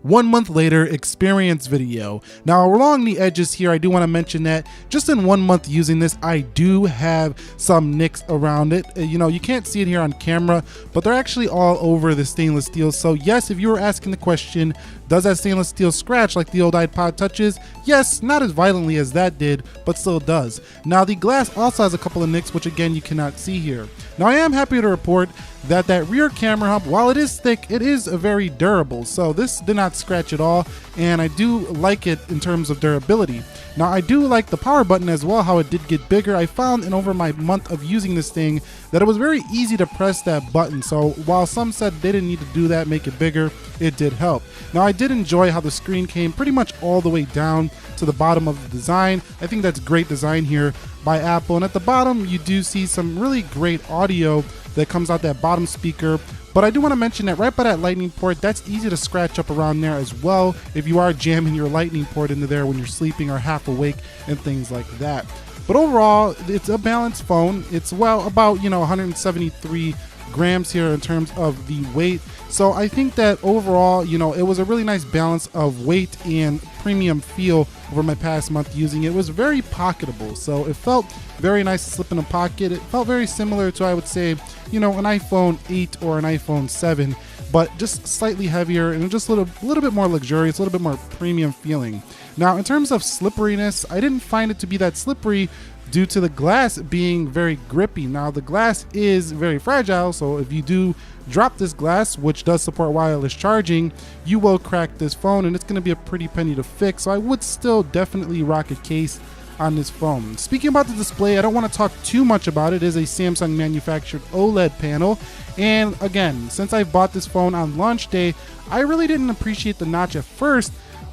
1 month later experience video. Now along the edges here, I do want to mention that just in 1 month using this, I do have some nicks around it. You know, you can't see it here on camera, but they're actually all over the stainless steel. So yes, if you were asking the question, does that stainless steel scratch like the old iPod touches? Yes, not as violently as that did, but still does. Now the glass also has a couple of nicks, which again you cannot see here. Now I am happy to report that rear camera hump, while it is thick, it is very durable. So this did not scratch at all, and I do like it in terms of durability. Now I do like the power button as well, how it did get bigger. I found in over my month of using this thing that it was very easy to press that button. So while some said they didn't need to do that, make it bigger, it did help. Now I did enjoy how the screen came pretty much all the way down to the bottom of the design. I think that's great design here by Apple. And at the bottom, you do see some really great audio that comes out that bottom speaker. But I do want to mention that right by that lightning port, that's easy to scratch up around there as well if you are jamming your lightning port into there when you're sleeping or half awake and things like that. But overall, it's a balanced phone. It's about 173 grams here in terms of the weight. So I think that overall, it was a really nice balance of weight and premium feel over my past month using it. It was very pocketable, so it felt very nice to slip in a pocket. It felt very similar to, I would say, an iPhone 8 or an iPhone 7, but just slightly heavier and just a little bit more luxurious, a little bit more premium feeling. Now, in terms of slipperiness, I didn't find it to be that slippery due to the glass being very grippy. Now, the glass is very fragile, so if you do drop this glass, which does support wireless charging, you will crack this phone, and it's going to be a pretty penny to fix. So I would still definitely rock a case on this phone. Speaking about the display, I don't want to talk too much about it. It is a Samsung manufactured OLED panel, and again, since I bought this phone on launch day, I really didn't appreciate the notch at first,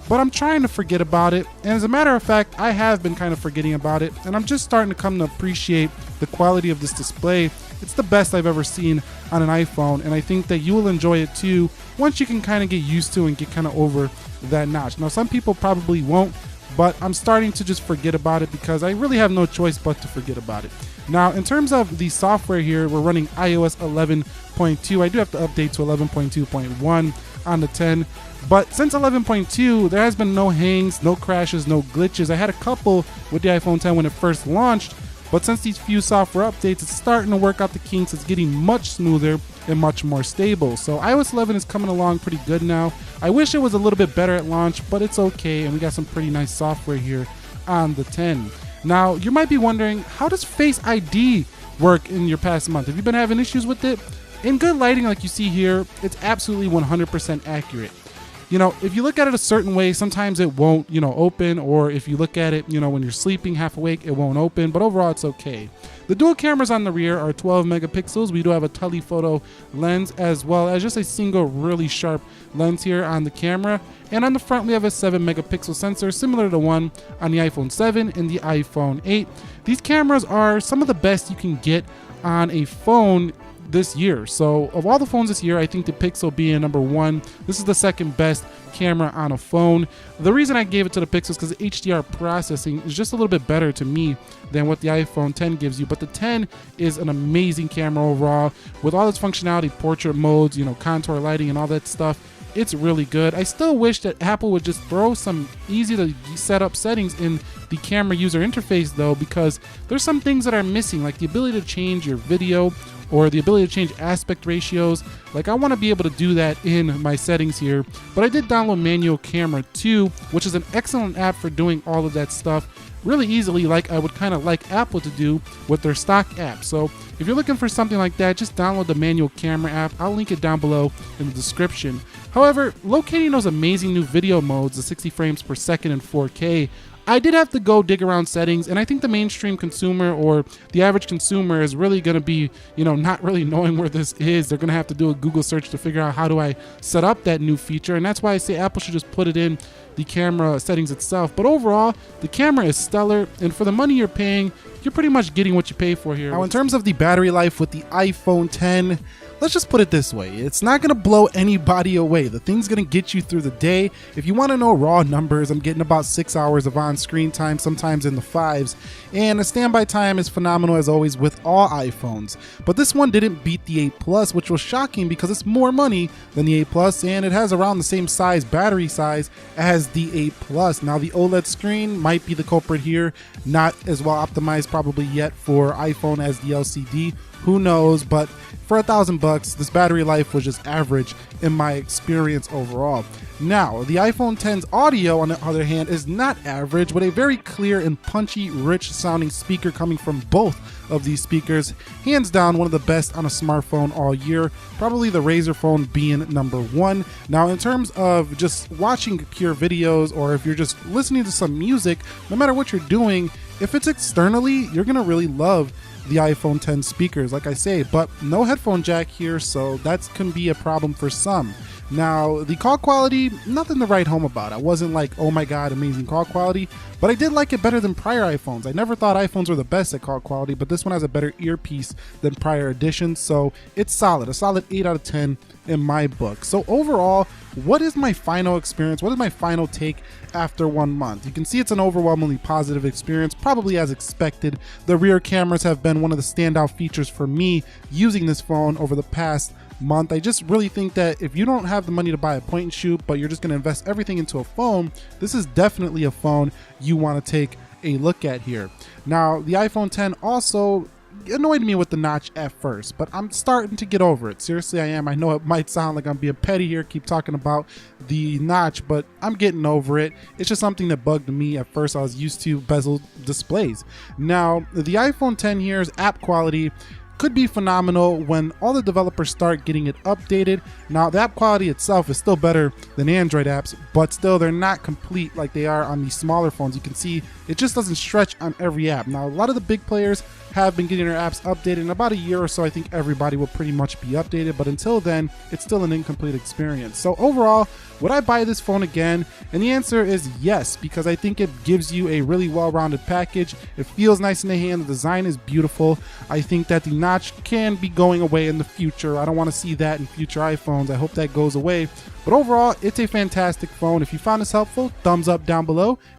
but I'm trying to forget about it. And as a matter of fact, I have been kind of forgetting about it, and I'm just starting to come to appreciate the quality of this display. It's the best I've ever seen on an iPhone, and I think that you will enjoy it too once you can kind of get used to and get kind of over that notch. Now, some people probably won't, but I'm starting to just forget about it because I really have no choice but to forget about it. Now, in terms of the software here, we're running iOS 11.2. I do have to update to 11.2.1 on the 10. But since 11.2, there has been no hangs, no crashes, no glitches. I had a couple with the iPhone 10 when it first launched, but since these few software updates, it's starting to work out the kinks. It's getting much smoother and much more stable. So iOS 11 is coming along pretty good now. I wish it was a little bit better at launch, but it's okay, and we got some pretty nice software here on the 10. Now, you might be wondering, how does Face ID work in your past month? Have you been having issues with it? In good lighting, like you see here, it's absolutely 100% accurate. If you look at it a certain way, sometimes it won't, open, or if you look at it, when you're sleeping half awake, it won't open, but overall it's okay. The dual cameras on the rear are 12 megapixels. We do have a telephoto lens as well as just a single really sharp lens here on the camera. And on the front, we have a 7 megapixel sensor, similar to the one on the iPhone 7 and the iPhone 8. These cameras are some of the best you can get on a phone this year. So of all the phones this year, I think the Pixel being number one, this is the second best camera on a phone. The reason I gave it to the Pixel is because the HDR processing is just a little bit better to me than what the iPhone 10 gives you. But the 10 is an amazing camera overall with all its functionality, portrait modes, contour lighting and all that stuff. It's really good. I still wish that Apple would just throw some easy to set up settings in the camera user interface though, because there's some things that are missing, like the ability to change your video or the ability to change aspect ratios. Like, I want to be able to do that in my settings here, but I did download Manual Camera 2, which is an excellent app for doing all of that stuff really easily, like I would kind of like Apple to do with their stock app. So if you're looking for something like that, just download the Manual Camera app. I'll link it down below in the description. However, locating those amazing new video modes, the 60 frames per second and 4K, I did have to go dig around settings, and I think the mainstream consumer or the average consumer is really going to be, not really knowing where this is. They're going to have to do a Google search to figure out how do I set up that new feature, and that's why I say Apple should just put it in the camera settings itself. But overall, the camera is stellar, and for the money you're paying, you're pretty much getting what you pay for here. Now, in terms of the battery life with the iPhone 10, let's just put it this way, it's not gonna blow anybody away. The thing's gonna get you through the day. If you wanna know raw numbers, I'm getting about 6 hours of on-screen time, sometimes in the 5s, and the standby time is phenomenal as always with all iPhones. But this one didn't beat the 8 Plus, which was shocking because it's more money than the 8 Plus, and it has around the same size, battery size, as the 8 Plus. Now the OLED screen might be the culprit here, not as well optimized probably yet for iPhone as the LCD. Who knows, but for $1,000, this battery life was just average in my experience overall. Now, the iPhone X's audio, on the other hand, is not average, with a very clear and punchy, rich sounding speaker coming from both of these speakers. Hands down, one of the best on a smartphone all year, probably the Razer phone being #1. Now, in terms of just watching pure videos, or if you're just listening to some music, no matter what you're doing, if it's externally, you're gonna really love the iPhone X speakers, like I say, but no headphone jack here, so that can be a problem for some. Now, the call quality, nothing to write home about. I wasn't like, oh my god, amazing call quality, but I did like it better than prior iPhones. I never thought iPhones were the best at call quality, but this one has a better earpiece than prior editions, so it's solid, a solid 8 out of 10 in my book. So overall, what is my final experience? What is my final take after 1 month? You can see it's an overwhelmingly positive experience, probably as expected. The rear cameras have been one of the standout features for me using this phone over the past month. I just really think that if you don't have the money to buy a point and shoot, but you're just going to invest everything into a phone, this is definitely a phone you want to take a look at here. Now, the iPhone X also annoyed me with the notch at first, but I'm starting to get over it. Seriously, I am. I know it might sound like I'm being petty here, keep talking about the notch, but I'm getting over it. It's just something that bugged me at first. I was used to bezel displays. Now, the iPhone X here's app quality could be phenomenal when all the developers start getting it updated. Now, the app quality itself is still better than Android apps, but still they're not complete like they are on these smaller phones. You can see it just doesn't stretch on every app. Now, a lot of the big players have been getting their apps updated. In about a year or so, I think everybody will pretty much be updated, but until then, it's still an incomplete experience. So overall, would I buy this phone again? And the answer is yes, because I think it gives you a really well-rounded package. It feels nice in the hand. The design is beautiful. I think that the notch can be going away in the future. I don't want to see that in future iPhones. I hope that goes away. But overall, it's a fantastic phone. If you found this helpful, thumbs up down below.